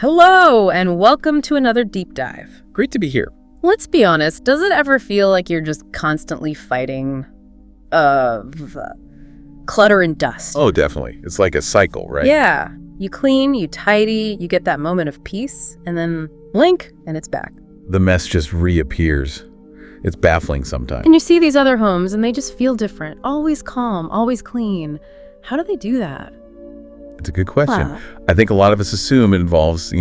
Hello, and welcome to another deep dive. Great to be here. Let's be honest, does it ever feel like you're just constantly fighting clutter and dust? Oh, definitely. It's like a cycle, right? Yeah. You clean, you tidy, you get that moment of peace, and then blink, and it's back. The mess just reappears. It's baffling sometimes. And you see these other homes, and they just feel different. Always calm, always clean. How do they do that? It's a good question. Wow. I think a lot of us assume it involves,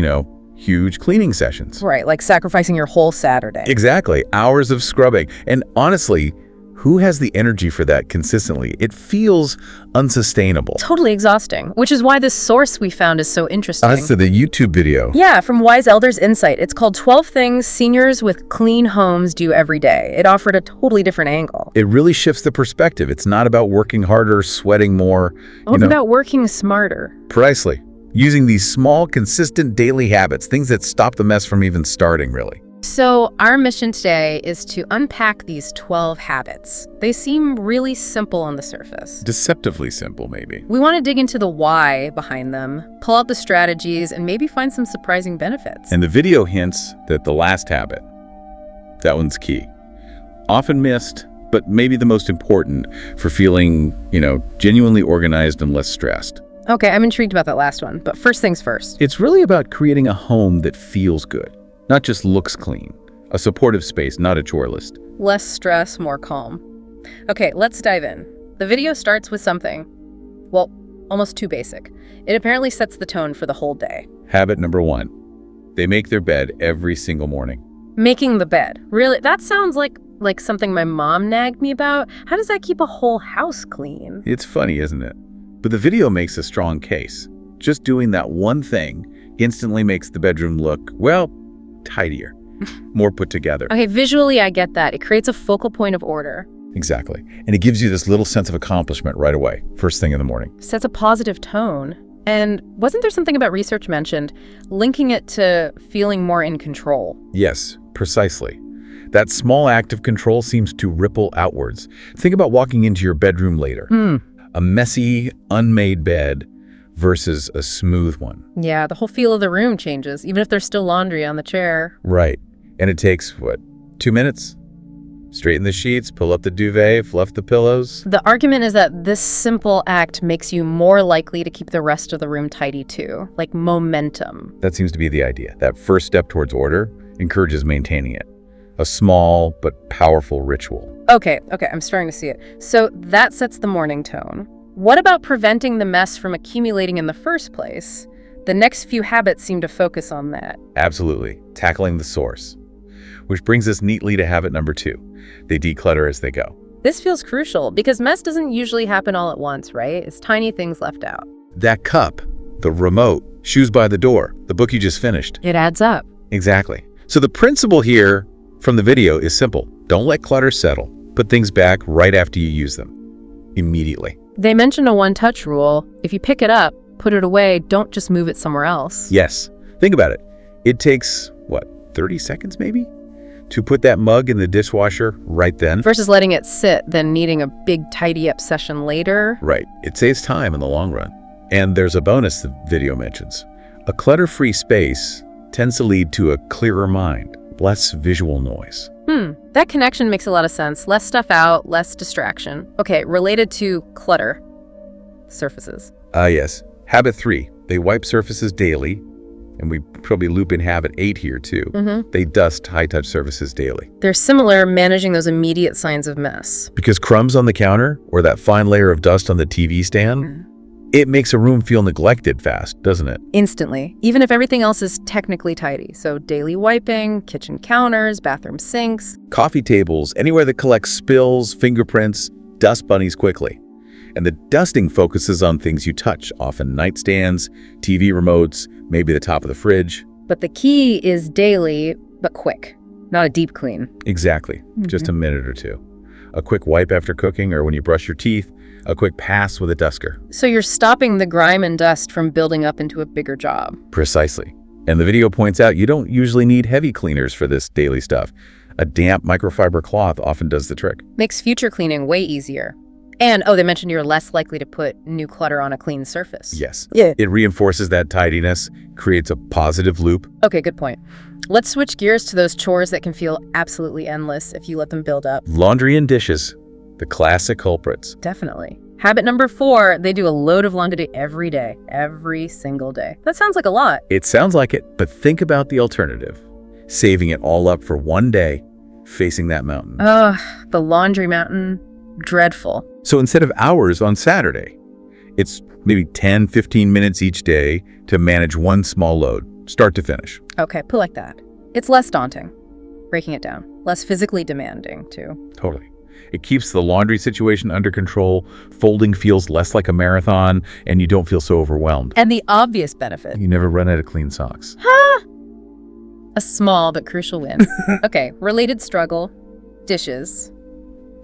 huge cleaning sessions. Right, like sacrificing your whole Saturday. Exactly. Hours of scrubbing. And honestly, who has the energy for that consistently? It feels unsustainable. Totally exhausting, which is why this source we found is so interesting. As to the YouTube video. Yeah, from Wise Elders Insight. It's called 12 Things Seniors with Clean Homes Do Every Day. It offered a totally different angle. It really shifts the perspective. It's not about working harder, sweating more. It's about working smarter. Precisely. Using these small, consistent daily habits, things that stop the mess from even starting, really. So our mission today is to unpack these 12 habits. They seem really simple on the surface. Deceptively simple, maybe. We want to dig into the why behind them, pull out the strategies, and maybe find some surprising benefits. And the video hints that the last habit, that one's key. Often missed, but maybe the most important for feeling, genuinely organized and less stressed. Okay, I'm intrigued about that last one, but first things first. It's really about creating a home that feels good, not just looks clean. A supportive space, not a chore list. Less stress, more calm. Okay, let's dive in. The video starts with something, well, almost too basic. It apparently sets the tone for the whole day. Habit number 1. They make their bed every single morning. Making the bed. Really? That sounds like something my mom nagged me about. How does that keep a whole house clean? It's funny, isn't it? But the video makes a strong case. Just doing that one thing instantly makes the bedroom look, tidier, more put together. Okay, visually I get that. It creates a focal point of order. Exactly. And it gives you this little sense of accomplishment right away, first thing in the morning. Sets a positive tone. And wasn't there something about research mentioned, linking it to feeling more in control? Yes, precisely. That small act of control seems to ripple outwards. Think about walking into your bedroom later. A messy, unmade bed versus a smooth one. Yeah, the whole feel of the room changes, even if there's still laundry on the chair. Right. And it takes, 2 minutes? Straighten the sheets, pull up the duvet, fluff the pillows. The argument is that this simple act makes you more likely to keep the rest of the room tidy too, like momentum. That seems to be the idea. That first step towards order encourages maintaining it. A small but powerful ritual. Okay, I'm starting to see it. So that sets the morning tone. What about preventing the mess from accumulating in the first place? The next few habits seem to focus on that. Absolutely. Tackling the source. Which brings us neatly to habit number 2. They declutter as they go. This feels crucial because mess doesn't usually happen all at once, right? It's tiny things left out. That cup, the remote, shoes by the door, the book you just finished. It adds up. Exactly. So the principle here from the video is simple. Don't let clutter settle. Put things back right after you use them. Immediately. They mention a one-touch rule. If you pick it up, put it away, don't just move it somewhere else. Yes. Think about it. It takes, 30 seconds maybe? To put that mug in the dishwasher right then. Versus letting it sit, then needing a big tidy-up session later. Right. It saves time in the long run. And there's a bonus the video mentions. A clutter-free space tends to lead to a clearer mind, less visual noise. That connection makes a lot of sense. Less stuff out, less distraction. Okay, related to clutter. Surfaces. Yes. Habit 3. They wipe surfaces daily. And we probably loop in habit 8 here too. They dust high-touch surfaces daily. They're similar, managing those immediate signs of mess. Because crumbs on the counter or that fine layer of dust on the TV stand, it makes a room feel neglected fast, doesn't it? Instantly, even if everything else is technically tidy. So daily wiping, kitchen counters, bathroom sinks. Coffee tables, anywhere that collects spills, fingerprints, dust bunnies quickly. And the dusting focuses on things you touch, often nightstands, TV remotes, maybe the top of the fridge. But the key is daily, but quick, not a deep clean. Exactly, just a minute or two. A quick wipe after cooking or when you brush your teeth, a quick pass with a duster. So you're stopping the grime and dust from building up into a bigger job. Precisely. And the video points out you don't usually need heavy cleaners for this daily stuff. A damp microfiber cloth often does the trick. Makes future cleaning way easier. And, they mentioned you're less likely to put new clutter on a clean surface. Yes. Yeah. It reinforces that tidiness, creates a positive loop. Okay, good point. Let's switch gears to those chores that can feel absolutely endless if you let them build up. Laundry and dishes, the classic culprits. Definitely. Habit number 4, they do a load of laundry every day, every single day. That sounds like a lot. It sounds like it, but think about the alternative. Saving it all up for one day, facing that mountain. Ugh, the laundry mountain. Dreadful. So instead of hours on Saturday, it's maybe 10, 15 minutes each day to manage one small load, start to finish. Okay, put like that. It's less daunting, breaking it down. Less physically demanding, too. Totally. It keeps the laundry situation under control, folding feels less like a marathon, and you don't feel so overwhelmed. And the obvious benefit. You never run out of clean socks. A small but crucial win. Okay, related struggle, dishes.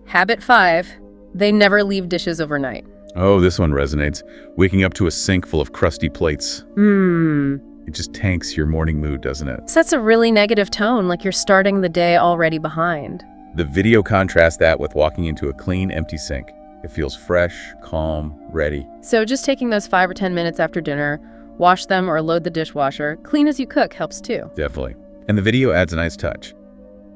Habit 5, they never leave dishes overnight. Oh, this one resonates. Waking up to a sink full of crusty plates. It just tanks your morning mood, doesn't it? Sets a really negative tone, like you're starting the day already behind. The video contrasts that with walking into a clean, empty sink. It feels fresh, calm, ready. So just taking those 5 or 10 minutes after dinner, wash them or load the dishwasher, clean as you cook helps too. Definitely. And the video adds a nice touch.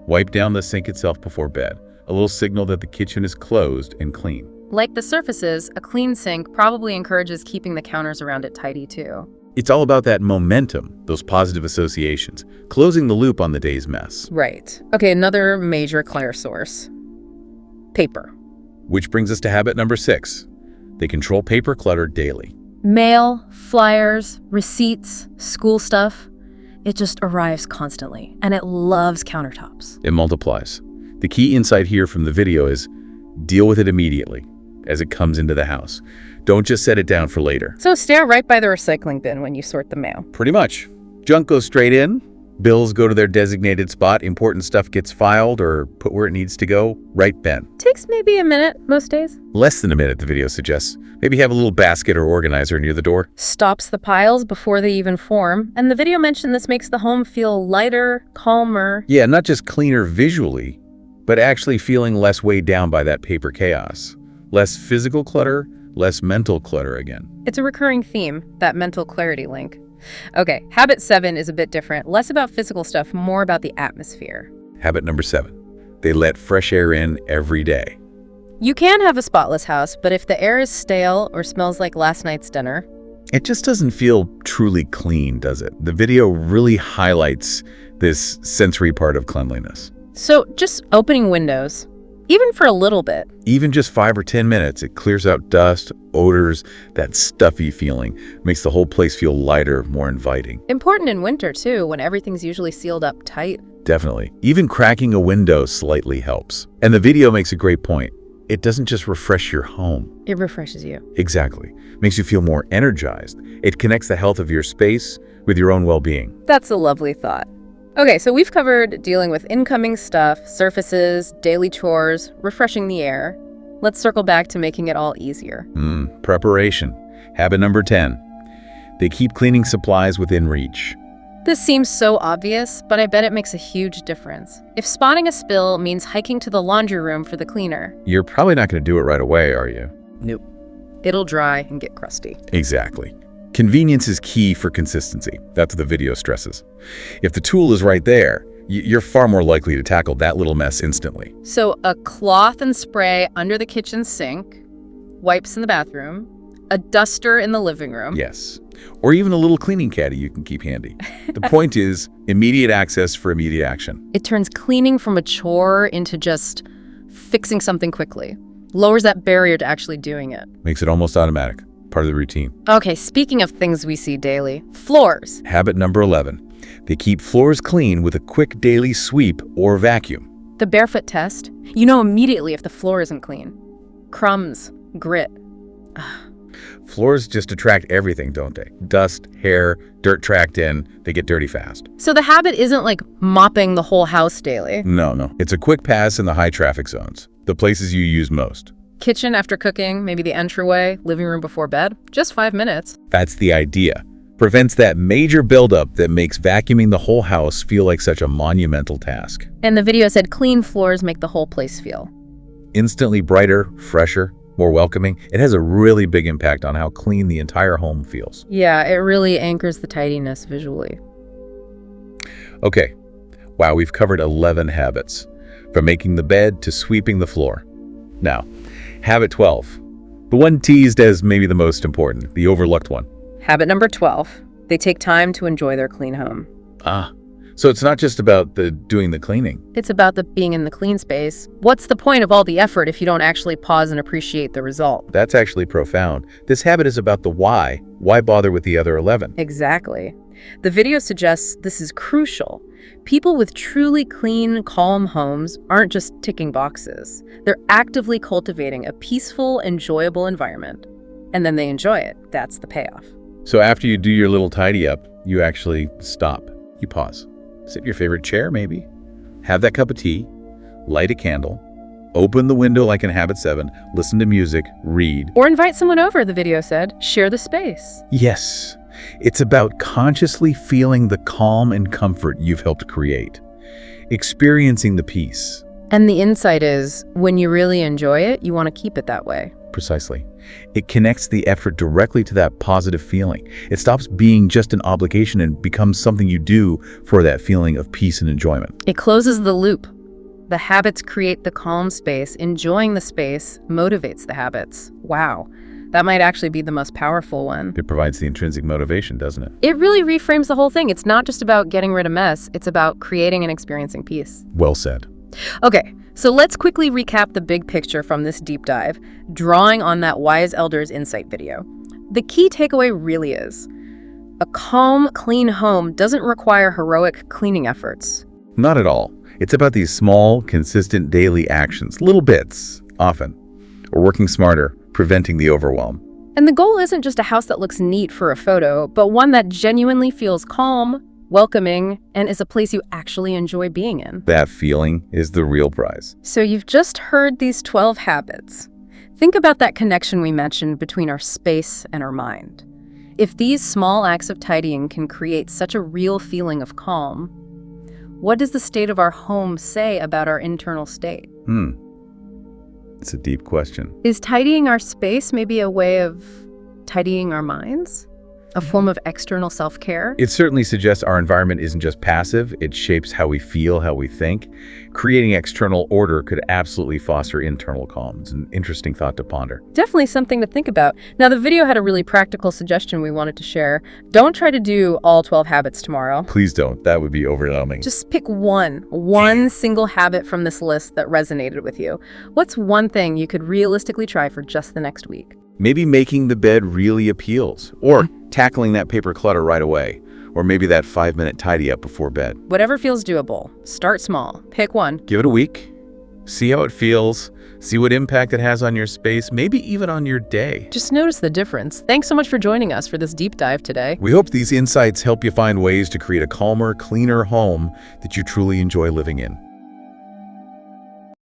Wipe down the sink itself before bed. A little signal that the kitchen is closed and clean. Like the surfaces, a clean sink probably encourages keeping the counters around it tidy too. It's all about that momentum, those positive associations, closing the loop on the day's mess. Right. Okay, another major clutter source. Paper. Which brings us to habit number 6. They control paper clutter daily. Mail, flyers, receipts, school stuff. It just arrives constantly, and it loves countertops. It multiplies. The key insight here from the video is deal with it immediately as it comes into the house. Don't just set it down for later. So stare right by the recycling bin when you sort the mail. Pretty much. Junk goes straight in, bills go to their designated spot, important stuff gets filed or put where it needs to go, right bin. Takes maybe a minute most days. Less than a minute, the video suggests. Maybe have a little basket or organizer near the door. Stops the piles before they even form. And the video mentioned this makes the home feel lighter, calmer. Yeah, not just cleaner visually, but actually feeling less weighed down by that paper chaos. Less physical clutter, less mental clutter again. It's a recurring theme, that mental clarity link. Okay, habit 7 is a bit different. Less about physical stuff, more about the atmosphere. Habit number 7. They let fresh air in every day. You can have a spotless house, but if the air is stale or smells like last night's dinner, it just doesn't feel truly clean, does it? The video really highlights this sensory part of cleanliness. So just opening windows, even for a little bit. Even just 5 or 10 minutes, it clears out dust, odors, that stuffy feeling. Makes the whole place feel lighter, more inviting. Important in winter, too, when everything's usually sealed up tight. Definitely. Even cracking a window slightly helps. And the video makes a great point. It doesn't just refresh your home. It refreshes you. Exactly. Makes you feel more energized. It connects the health of your space with your own well-being. That's a lovely thought. Okay, so we've covered dealing with incoming stuff, surfaces, daily chores, refreshing the air. Let's circle back to making it all easier. Preparation. Habit number 10. They keep cleaning supplies within reach. This seems so obvious, but I bet it makes a huge difference. If spotting a spill means hiking to the laundry room for the cleaner, you're probably not going to do it right away, are you? Nope. It'll dry and get crusty. Exactly. Convenience is key for consistency. That's what the video stresses. If the tool is right there, you're far more likely to tackle that little mess instantly. So a cloth and spray under the kitchen sink, wipes in the bathroom, a duster in the living room. Yes. Or even a little cleaning caddy you can keep handy. The point is immediate access for immediate action. It turns cleaning from a chore into just fixing something quickly. Lowers that barrier to actually doing it. Makes it almost automatic. Part of the routine. Okay, speaking of things we see daily, floors. Habit number 11. They keep floors clean with a quick daily sweep or vacuum. The barefoot test. You know immediately if the floor isn't clean. Crumbs, grit. Floors just attract everything, don't they? Dust, hair, dirt tracked in, they get dirty fast. So the habit isn't like mopping the whole house daily. No. It's a quick pass in the high traffic zones, the places you use most. Kitchen after cooking, maybe the entryway, living room before bed. Just 5 minutes. That's the idea. Prevents that major buildup that makes vacuuming the whole house feel like such a monumental task. And the video said clean floors make the whole place feel instantly brighter, fresher, more welcoming, it has a really big impact on how clean the entire home feels. Yeah, it really anchors the tidiness visually. Okay, wow, we've covered 11 habits, from making the bed to sweeping the floor. Now, habit 12, the one teased as maybe the most important, the overlooked one. Habit number 12. They take time to enjoy their clean home. So it's not just about doing the cleaning. It's about the being in the clean space. What's the point of all the effort if you don't actually pause and appreciate the result? That's actually profound. This habit is about the why. Why bother with the other 11? Exactly. The video suggests this is crucial. People with truly clean, calm homes aren't just ticking boxes. They're actively cultivating a peaceful, enjoyable environment. And then they enjoy it. That's the payoff. So after you do your little tidy up, you actually stop. You pause. Sit in your favorite chair, maybe. Have that cup of tea. Light a candle. Open the window like in Habit 7. Listen to music. Read. Or invite someone over, the video said. Share the space. Yes. It's about consciously feeling the calm and comfort you've helped create. Experiencing the peace. And the insight is, when you really enjoy it, you want to keep it that way. Precisely. It connects the effort directly to that positive feeling. It stops being just an obligation and becomes something you do for that feeling of peace and enjoyment. It closes the loop. The habits create the calm space. Enjoying the space motivates the habits. Wow. That might actually be the most powerful one. It provides the intrinsic motivation, doesn't it? It really reframes the whole thing. It's not just about getting rid of mess. It's about creating and experiencing peace. Well said. Okay, so let's quickly recap the big picture from this deep dive, drawing on that Wise Elders Insight video. The key takeaway really is, a calm, clean home doesn't require heroic cleaning efforts. Not at all. It's about these small, consistent daily actions, little bits, often, or working smarter, preventing the overwhelm. And the goal isn't just a house that looks neat for a photo, but one that genuinely feels calm, welcoming, and is a place you actually enjoy being in. That feeling is the real prize. So you've just heard these 12 habits. Think about that connection we mentioned between our space and our mind. If these small acts of tidying can create such a real feeling of calm, what does the state of our home say about our internal state? It's a deep question. Is tidying our space maybe a way of tidying our minds? A form of external self-care? It certainly suggests our environment isn't just passive, it shapes how we feel, how we think. Creating external order could absolutely foster internal calm. It's an interesting thought to ponder. Definitely something to think about. Now, the video had a really practical suggestion we wanted to share. Don't try to do all 12 habits tomorrow. Please don't. That would be overwhelming. Just pick one single habit from this list that resonated with you. What's one thing you could realistically try for just the next week? Maybe making the bed really appeals, or tackling that paper clutter right away, or maybe that 5-minute tidy up before bed. Whatever feels doable. Start small. Pick one. Give it a week. See how it feels. See what impact it has on your space, maybe even on your day. Just notice the difference. Thanks so much for joining us for this deep dive today. We hope these insights help you find ways to create a calmer, cleaner home that you truly enjoy living in.